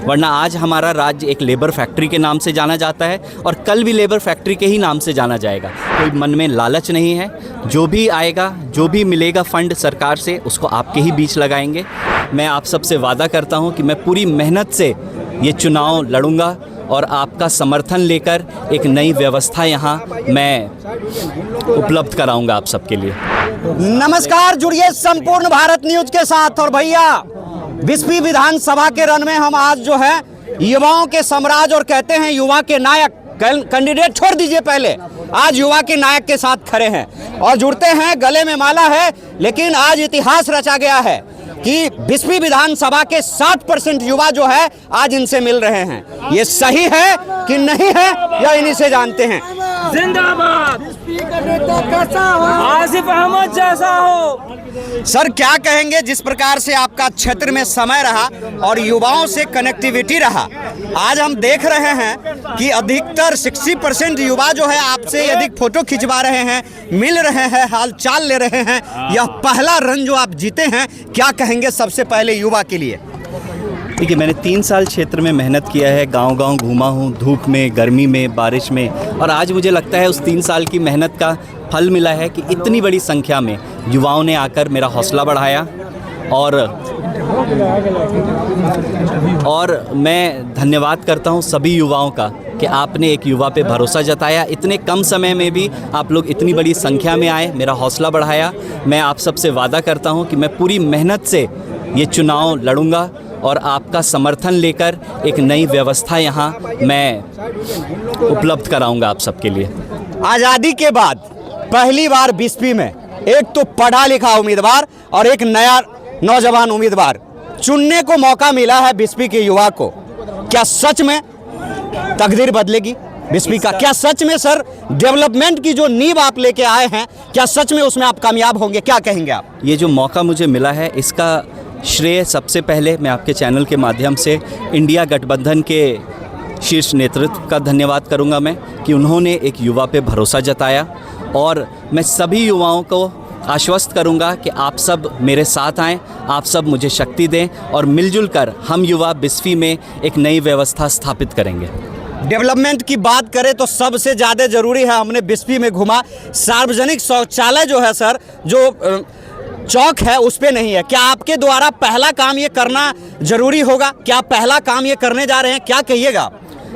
वरना आज हमारा राज्य एक लेबर फैक्ट्री के नाम से जाना जाता है और कल भी लेबर फैक्ट्री के ही नाम से जाना जाएगा। कोई मन में लालच नहीं है, जो भी आएगा, जो भी मिलेगा फंड सरकार से, उसको आपके ही बीच लगाएंगे। मैं आप सबसे वादा करता हूं कि मैं पूरी मेहनत से ये चुनाव लड़ूंगा और आपका समर्थन लेकर एक नई व्यवस्था यहाँ मैं उपलब्ध कराऊंगा आप सबके लिए। नमस्कार, जुड़िए संपूर्ण भारत न्यूज के साथ। और भैया, बिस्फी विधानसभा के रण में हम आज जो है युवाओं के साम्राज्य और कहते हैं युवा के नायक, कैंडिडेट छोड़ दीजिए पहले, आज युवा के नायक के साथ खड़े हैं और जुड़ते हैं, गले में माला है। लेकिन आज इतिहास रचा गया है कि बिस्फी विधानसभा के 60% युवा जो है आज इनसे मिल रहे हैं। ये सही है कि नहीं है, या इन्हीं से जानते हैं। जिंदाबाद, कैसा हो, आसिफ अहमद जैसा हो। सर, क्या कहेंगे, जिस प्रकार से आपका क्षेत्र में समय रहा और युवाओं से कनेक्टिविटी रहा, आज हम देख रहे हैं कि अधिकतर 60% युवा जो है आपसे यदि फोटो खिंचवा रहे हैं, मिल रहे हैं, हाल चाल ले रहे हैं। यह पहला रन जो आप जीते हैं, क्या कहेंगे सबसे पहले युवा के लिए? देखिए, मैंने 3 साल क्षेत्र में मेहनत किया है, गांव-गांव घूमा हूं, धूप में, गर्मी में, बारिश में, और आज मुझे लगता है उस 3 साल की मेहनत का फल मिला है कि इतनी बड़ी संख्या में युवाओं ने आकर मेरा हौसला बढ़ाया। और मैं धन्यवाद करता हूं सभी युवाओं का कि आपने एक युवा पे भरोसा जताया। इतने कम समय में भी आप लोग इतनी बड़ी संख्या में आए, मेरा हौसला बढ़ाया। मैं आप सबसे वादा करता हूं कि मैं पूरी मेहनत से ये चुनाव लड़ूंगा और आपका समर्थन लेकर एक नई व्यवस्था यहाँ मैं उपलब्ध कराऊंगा आप सबके लिए। आज़ादी के बाद पहली बार बिस्फी में एक तो पढ़ा लिखा उम्मीदवार और एक नया नौजवान उम्मीदवार चुनने को मौका मिला है बिस्फी के युवा को। क्या सच में तकदीर बदलेगी बिस्फी का? क्या सच में सर डेवलपमेंट की जो नींव आप लेके आए हैं, क्या सच में उसमें आप कामयाब होंगे? क्या कहेंगे आप? ये जो मौका मुझे मिला है, इसका श्रेय सबसे पहले मैं आपके चैनल के माध्यम से इंडिया गठबंधन के शीर्ष नेतृत्व का धन्यवाद करूंगा मैं, कि उन्होंने एक युवा पे भरोसा जताया। और मैं सभी युवाओं को आश्वस्त करूंगा कि आप सब मेरे साथ आएं, आप सब मुझे शक्ति दें और मिलजुल कर हम युवा बिस्फी में एक नई व्यवस्था स्थापित करेंगे। डेवलपमेंट की बात करें तो सबसे ज़्यादा ज़रूरी है, हमने बिस्फी में घुमा, सार्वजनिक शौचालय जो है सर, जो चौक है उस पे नहीं है। क्या आपके द्वारा पहला काम ये करना जरूरी होगा? क्या पहला काम ये करने जा रहे हैं? क्या कहिएगा?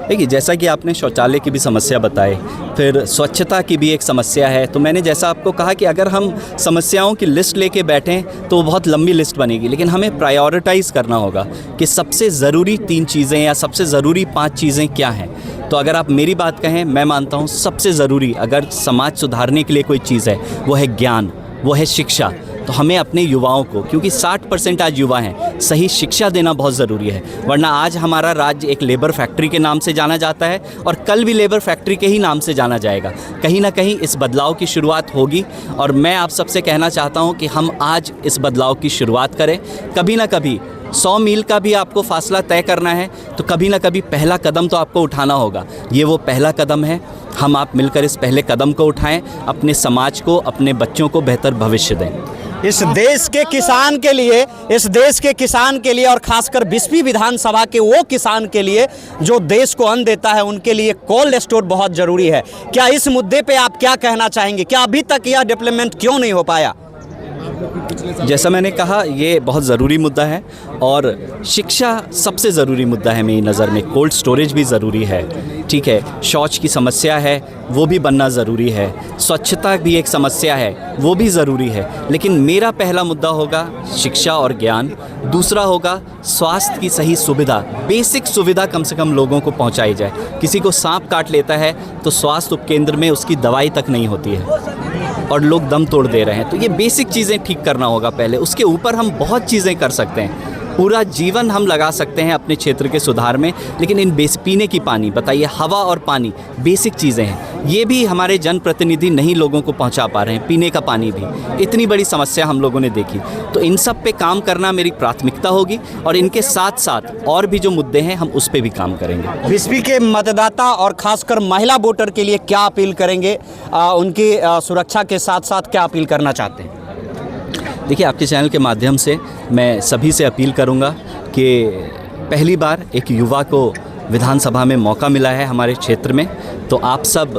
देखिए, जैसा कि आपने शौचालय की भी समस्या बताई, फिर स्वच्छता की भी एक समस्या है, तो मैंने जैसा आपको कहा कि अगर हम समस्याओं की लिस्ट लेके बैठें तो बहुत लंबी लिस्ट बनेगी, लेकिन हमें प्रायोरिटाइज़ करना होगा कि सबसे ज़रूरी 3 चीज़ें या सबसे ज़रूरी 5 चीज़ें क्या हैं। तो अगर आप मेरी बात कहें, मैं मानता हूँ सबसे ज़रूरी अगर समाज सुधारने के लिए कोई चीज़ है, वो है ज्ञान, वो है शिक्षा। तो हमें अपने युवाओं को, क्योंकि 60% आज युवा हैं, सही शिक्षा देना बहुत ज़रूरी है। वरना आज हमारा राज्य एक लेबर फैक्ट्री के नाम से जाना जाता है और कल भी लेबर फैक्ट्री के ही नाम से जाना जाएगा। कहीं ना कहीं इस बदलाव की शुरुआत होगी और मैं आप सबसे कहना चाहता हूं कि हम आज इस बदलाव की शुरुआत करें। कभी ना कभी 100 मील का भी आपको फासला तय करना है तो कभी ना कभी पहला कदम तो आपको उठाना होगा। ये वो पहला कदम है, हम आप मिलकर इस पहले कदम को उठाएं, अपने समाज को, अपने बच्चों को बेहतर भविष्य दें। इस देश के किसान के लिए, इस देश के किसान के लिए और खासकर बिस्फी विधानसभा के वो किसान के लिए जो देश को अन्न देता है, उनके लिए कोल्ड स्टोर बहुत ज़रूरी है। क्या इस मुद्दे पे आप क्या कहना चाहेंगे? क्या अभी तक यह डेवलपमेंट क्यों नहीं हो पाया? जैसा मैंने कहा, ये बहुत ज़रूरी मुद्दा है और शिक्षा सबसे ज़रूरी मुद्दा है मेरी नज़र में। कोल्ड स्टोरेज भी ज़रूरी है, ठीक है, शौच की समस्या है वो भी बनना ज़रूरी है, स्वच्छता भी एक समस्या है वो भी ज़रूरी है। लेकिन मेरा पहला मुद्दा होगा शिक्षा और ज्ञान, दूसरा होगा स्वास्थ्य की सही सुविधा, बेसिक सुविधा कम से कम लोगों को पहुंचाई जाए। किसी को सांप काट लेता है तो स्वास्थ्य उपकेंद्र में उसकी दवाई तक नहीं होती है और लोग दम तोड़ दे रहे हैं। तो ये बेसिक चीज़ें ठीक करना होगा पहले, उसके ऊपर हम बहुत चीज़ें कर सकते हैं। पूरा जीवन हम लगा सकते हैं अपने क्षेत्र के सुधार में, लेकिन इन पीने की पानी, बताइए, हवा और पानी बेसिक चीज़ें हैं, ये भी हमारे जनप्रतिनिधि नहीं लोगों को पहुंचा पा रहे हैं। पीने का पानी भी इतनी बड़ी समस्या हम लोगों ने देखी, तो इन सब पे काम करना मेरी प्राथमिकता होगी और इनके साथ साथ और भी जो मुद्दे हैं हम उस पर भी काम करेंगे। बिस्फी के मतदाता और खासकर महिला वोटर के लिए क्या अपील करेंगे? उनकी सुरक्षा के साथ साथ क्या अपील करना चाहते हैं? देखिए, आपके चैनल के माध्यम से मैं सभी से अपील करूंगा कि पहली बार एक युवा को विधानसभा में मौका मिला है हमारे क्षेत्र में, तो आप सब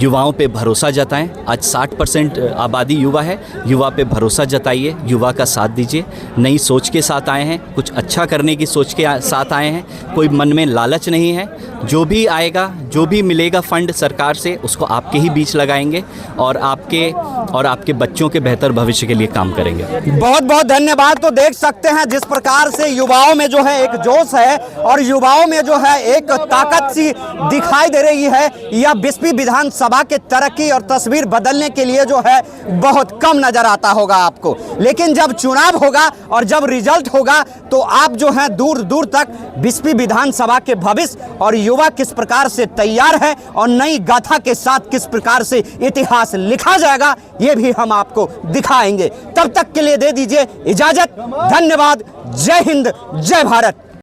युवाओं पे भरोसा जताएं। आज 60% आबादी युवा है, युवा पे भरोसा जताइए, युवा का साथ दीजिए। नई सोच के साथ आए हैं, कुछ अच्छा करने की सोच के साथ आए हैं, कोई मन में लालच नहीं है। जो भी आएगा, जो भी मिलेगा फंड सरकार से, उसको आपके ही बीच लगाएंगे और आपके बच्चों के बेहतर भविष्य के लिए काम करेंगे। बहुत बहुत धन्यवाद। तो देख सकते हैं जिस प्रकार से युवाओं में जो है एक जोश है और युवाओं में जो है एक ताकत सी दिखाई दे रही है। यह बिस्पी विधानसभा के तरक्की और तस्वीर बदलने के लिए जो है बहुत कम नजर आता होगा आपको, लेकिन जब चुनाव होगा और जब रिजल्ट होगा तो आप जो है दूर दूर तक बिस्पी विधानसभा के भविष्य और युवा किस प्रकार से तैयार है और नई गाथा के साथ किस प्रकार से इतिहास लिखा जाएगा, ये भी हम आपको दिखाएंगे। तब तक के लिए दे दीजिए इजाजत। धन्यवाद। जय हिंद, जय भारत।